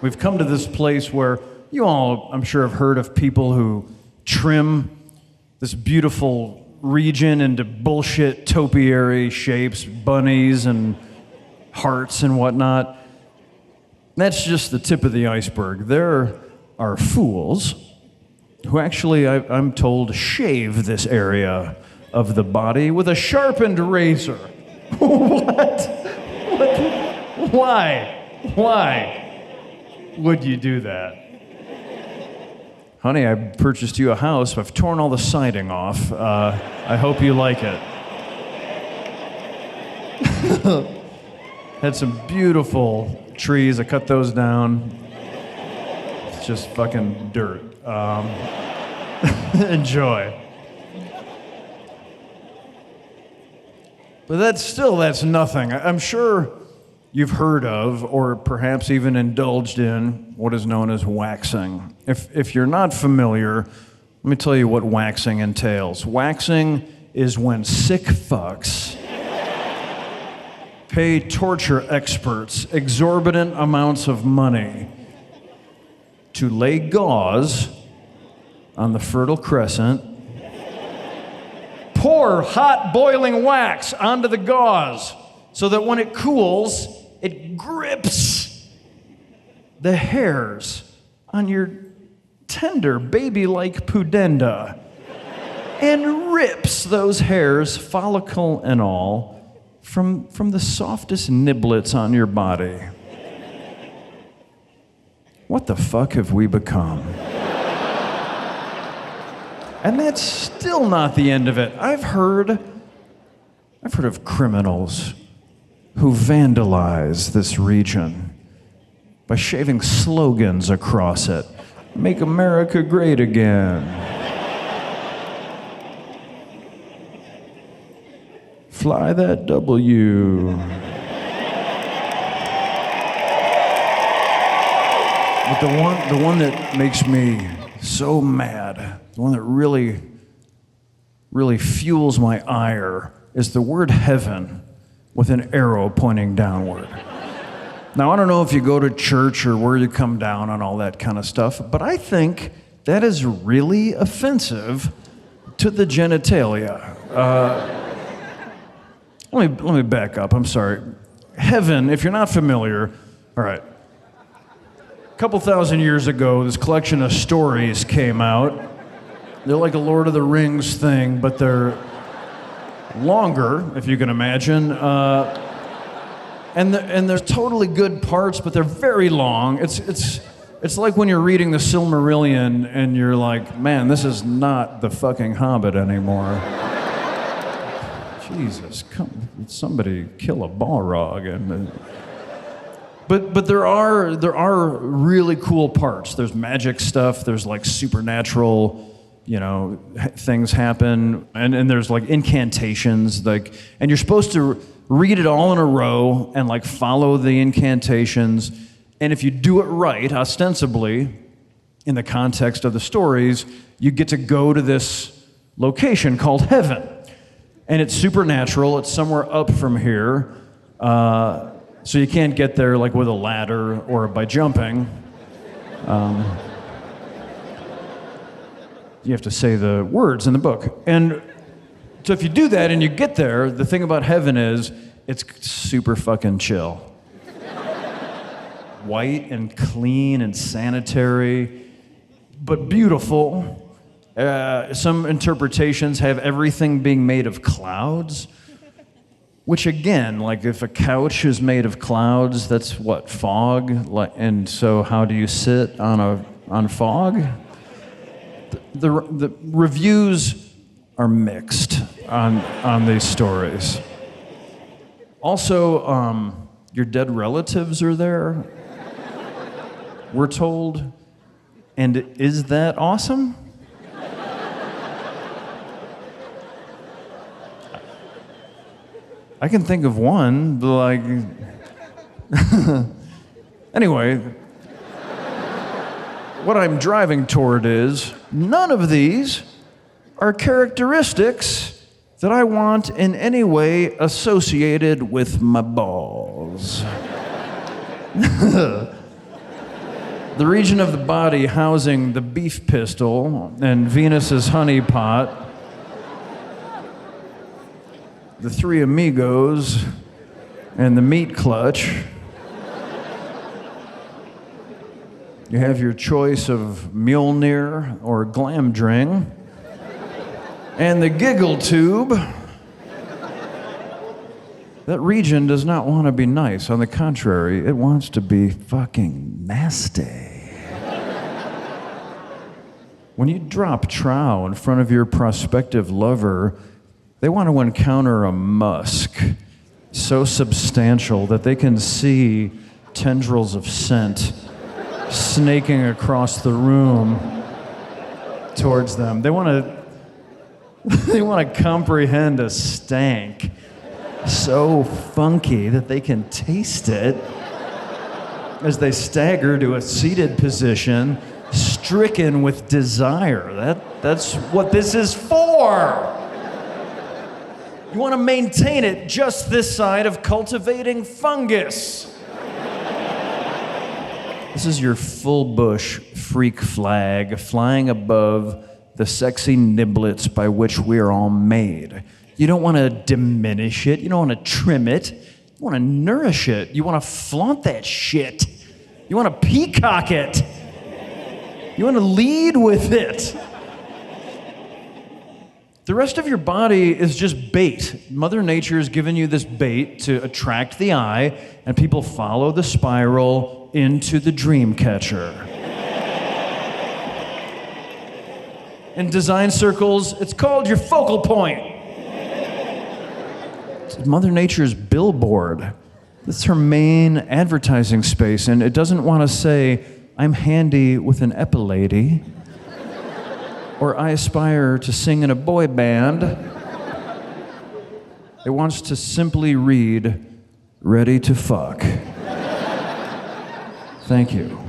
We've come to this place where you all, I'm sure, have heard of people who trim this beautiful region into bullshit topiary shapes, bunnies and hearts and whatnot. That's just the tip of the iceberg. There are fools who actually, I'm told, shave this area of the body with a sharpened razor. What? Why would you do that? Honey, I purchased you a house. I've torn all the siding off. I hope you like it. Had some beautiful trees. I cut those down. It's just fucking dirt. Enjoy. But that's nothing. I'm sure you've heard of, or perhaps even indulged in, what is known as waxing. If you're not familiar, let me tell you what waxing entails. Waxing is when sick fucks pay torture experts exorbitant amounts of money to lay gauze on the Fertile Crescent, pour hot boiling wax onto the gauze so that when it cools, it grips the hairs on your tender baby-like pudenda and rips those hairs, follicle and all, from the softest niblets on your body. What the fuck have we become? And that's still not the end of it. I've heard of criminals who vandalize this region by shaving slogans across it. Make America great again. Fly that W. But the one that makes me so mad, the one that really fuels my ire, is the word heaven with an arrow pointing downward. Now, I don't know if you go to church or where you come down on all that kind of stuff, but I think that is really offensive to the genitalia. Let me back up, I'm sorry. Heaven, if you're not familiar, all right. A couple thousand years ago, this collection of stories came out. They're like a Lord of the Rings thing, but they're longer, if you can imagine. And there's totally good parts, but they're very long. It's like when you're reading the Silmarillion and you're like, man, this is not the fucking Hobbit anymore. Jesus, come, somebody kill a Balrog. But there are really cool parts. There's magic stuff. There's like supernatural, things happen, and there's like incantations, and you're supposed to read it all in a row and like follow the incantations. And if you do it right, ostensibly, in the context of the stories, you get to go to this location called heaven. And it's supernatural. It's somewhere up from here. So you can't get there like with a ladder or by jumping. You have to say the words in the book. And so if you do that and you get there, the thing about heaven is it's super fucking chill. White and clean and sanitary, but beautiful. Some interpretations have everything being made of clouds, which again, like if a couch is made of clouds, that's what, fog? And so how do you sit on fog? The reviews are mixed on these stories. Also, your dead relatives are there, we're told. And is that awesome? I can think of one, but like... Anyway, what I'm driving toward is none of these are characteristics that I want in any way associated with my balls. The region of the body housing the beef pistol and Venus's honeypot. The three amigos and the meat clutch. You have your choice of Mjolnir or Glamdring. And the giggle tube. That region does not want to be nice. On the contrary, it wants to be fucking nasty. When you drop trow in front of your prospective lover, they want to encounter a musk so substantial that they can see tendrils of scent snaking across the room towards them. They want to comprehend a stank so funky that they can taste it as they stagger to a seated position, stricken with desire. That's what this is for. You want to maintain it just this side of cultivating fungus. This is your full bush freak flag flying above the sexy niblets by which we are all made. You don't want to diminish it. You don't want to trim it. You want to nourish it. You want to flaunt that shit. You want to peacock it. You want to lead with it. The rest of your body is just bait. Mother Nature has given you this bait to attract the eye, and people follow the spiral into the dream catcher. In design circles, it's called your focal point. It's Mother Nature's billboard. It's her main advertising space, and it doesn't want to say, I'm handy with an epilady, or I aspire to sing in a boy band. It wants to simply read, ready to fuck. Thank you.